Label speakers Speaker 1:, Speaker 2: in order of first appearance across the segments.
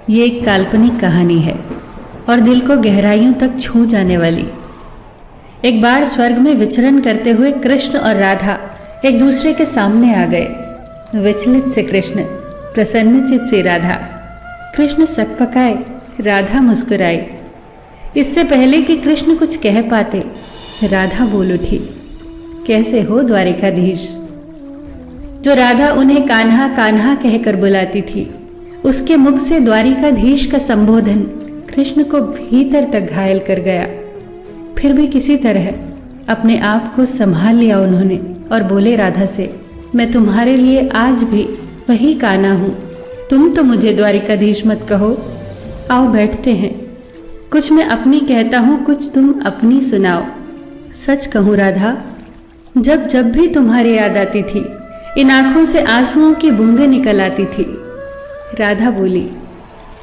Speaker 1: ये एक काल्पनिक कहानी है और दिल को गहराइयों तक छू जाने वाली। एक बार स्वर्ग में विचरण करते हुए कृष्ण और राधा एक दूसरे के सामने आ गए। विचलित से कृष्ण, प्रसन्नचित से राधा। कृष्ण सकपकाए, राधा मुस्कुराई। इससे पहले कि कृष्ण कुछ कह पाते, राधा बोल उठी, कैसे हो द्वारिकाधीश। जो राधा उन्हें कान्हा कान्हा कहकर बुलाती थी, उसके मुख से द्वारिकाधीश का संबोधन कृष्ण को भीतर तक घायल कर गया। फिर भी किसी तरह अपने आप को संभाल लिया उन्होंने और बोले राधा से, मैं तुम्हारे लिए आज भी वही कान्हा हूँ। तुम तो मुझे द्वारिकाधीश मत कहो। आओ बैठते हैं। कुछ मैं अपनी कहता हूँ, कुछ तुम अपनी सुनाओ। सच कहूँ राधा, जब जब भी तुम्हारी याद आती थी, इन आंखों से आंसुओं की बूंदें निकल आती थी। राधा बोली,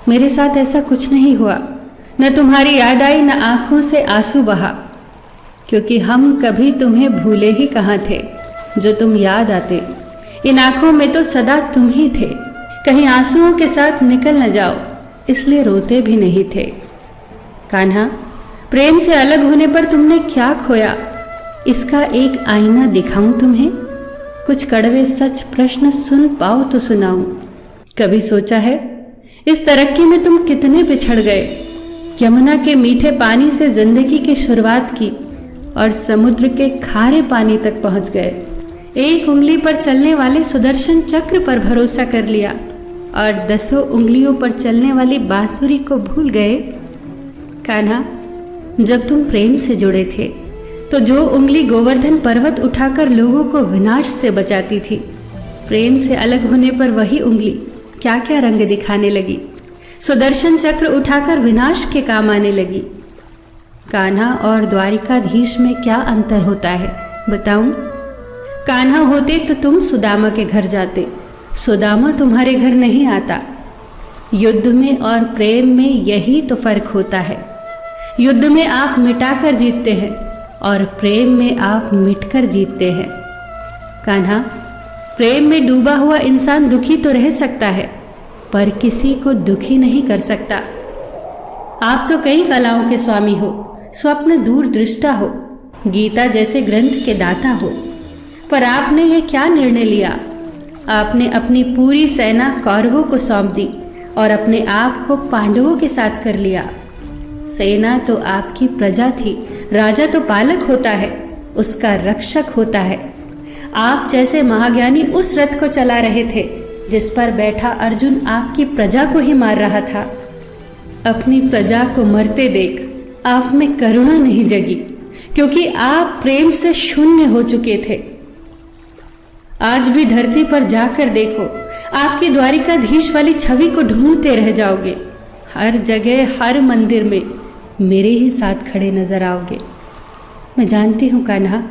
Speaker 1: मेरे साथ ऐसा कुछ नहीं हुआ। न तुम्हारी याद आई, न आंखों से आंसू बहा, क्योंकि हम कभी तुम्हें भूले ही कहाँ थे जो तुम याद आते। इन आंखों में तो सदा तुम ही थे, कहीं आंसुओं के साथ निकल न जाओ, इसलिए रोते भी नहीं थे। कान्हा, प्रेम से अलग होने पर तुमने क्या खोया, इसका एक आईना दिखाऊं तुम्हें। कुछ कड़वे सच प्रश्न सुन पाओ तो सुनाऊं। कभी सोचा है इस तरक्की में तुम कितने बिछड़ गए। यमुना के मीठे पानी से जिंदगी की शुरुआत की और समुद्र के खारे पानी तक पहुंच गए। एक उंगली पर चलने वाले सुदर्शन चक्र पर भरोसा कर लिया और 10 उंगलियों पर चलने वाली बांसुरी को भूल गए। कान्हा, जब तुम प्रेम से जुड़े थे तो जो उंगली गोवर्धन पर्वत उठाकर लोगों को विनाश से बचाती थी, प्रेम से अलग होने पर वही उंगली क्या क्या रंग दिखाने लगी। सुदर्शन चक्र उठाकर विनाश के काम आने लगी। कान्हा और द्वारिकाधीश में क्या अंतर होता है बताऊं? कान्हा होते तो तुम सुदामा के घर जाते, सुदामा तुम्हारे घर नहीं आता। युद्ध में और प्रेम में यही तो फर्क होता है। युद्ध में आप मिटाकर जीतते हैं और प्रेम में आप मिटकर जीतते हैं। कान्हा, प्रेम में डूबा हुआ इंसान दुखी तो रह सकता है, पर किसी को दुखी नहीं कर सकता। आप तो कई कलाओं के स्वामी हो, स्वप्न दूरदृष्टा हो, गीता जैसे ग्रंथ के दाता हो, पर आपने ये क्या निर्णय लिया? आपने अपनी पूरी सेना कौरवों को सौंप दी और अपने आप को पांडवों के साथ कर लिया। सेना तो आपकी प्रजा थी, राजा तो पालक होता है, उसका रक्षक होता है। आप जैसे महाज्ञानी उस रथ को चला रहे थे जिस पर बैठा अर्जुन आपकी प्रजा को ही मार रहा था। अपनी प्रजा को मरते देख आप में करुणा नहीं जगी, क्योंकि आप प्रेम से शून्य हो चुके थे। आज भी धरती पर जाकर देखो, आपकी द्वारिकाधीश वाली छवि को ढूंढते रह जाओगे। हर जगह, हर मंदिर में मेरे ही साथ खड़े नजर आओगे। मैं जानती हूँ कान्हा,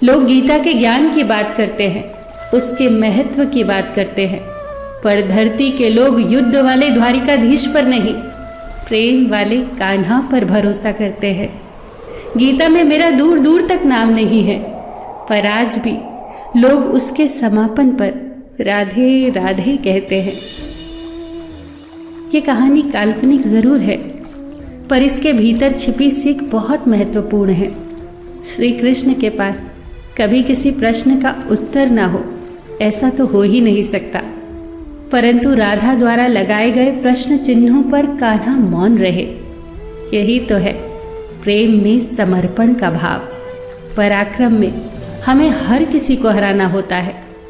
Speaker 1: लोग गीता के ज्ञान की बात करते हैं, उसके महत्व की बात करते हैं, पर धरती के लोग युद्ध वाले द्वारिकाधीश पर नहीं, प्रेम वाले कान्हा पर भरोसा करते हैं। गीता में मेरा दूर दूर तक नाम नहीं है, पर आज भी लोग उसके समापन पर राधे राधे कहते हैं। ये कहानी काल्पनिक जरूर है, पर इसके भीतर छिपी सीख बहुत महत्वपूर्ण है। श्री कृष्ण के पास कभी किसी प्रश्न का उत्तर ना हो, ऐसा तो हो ही नहीं सकता, परंतु राधा द्वारा लगाए गए प्रश्न चिन्हों पर कान्हा मौन रहे। यही तो है प्रेम में समर्पण का भाव। पराक्रम में हमें हर किसी को हराना होता है,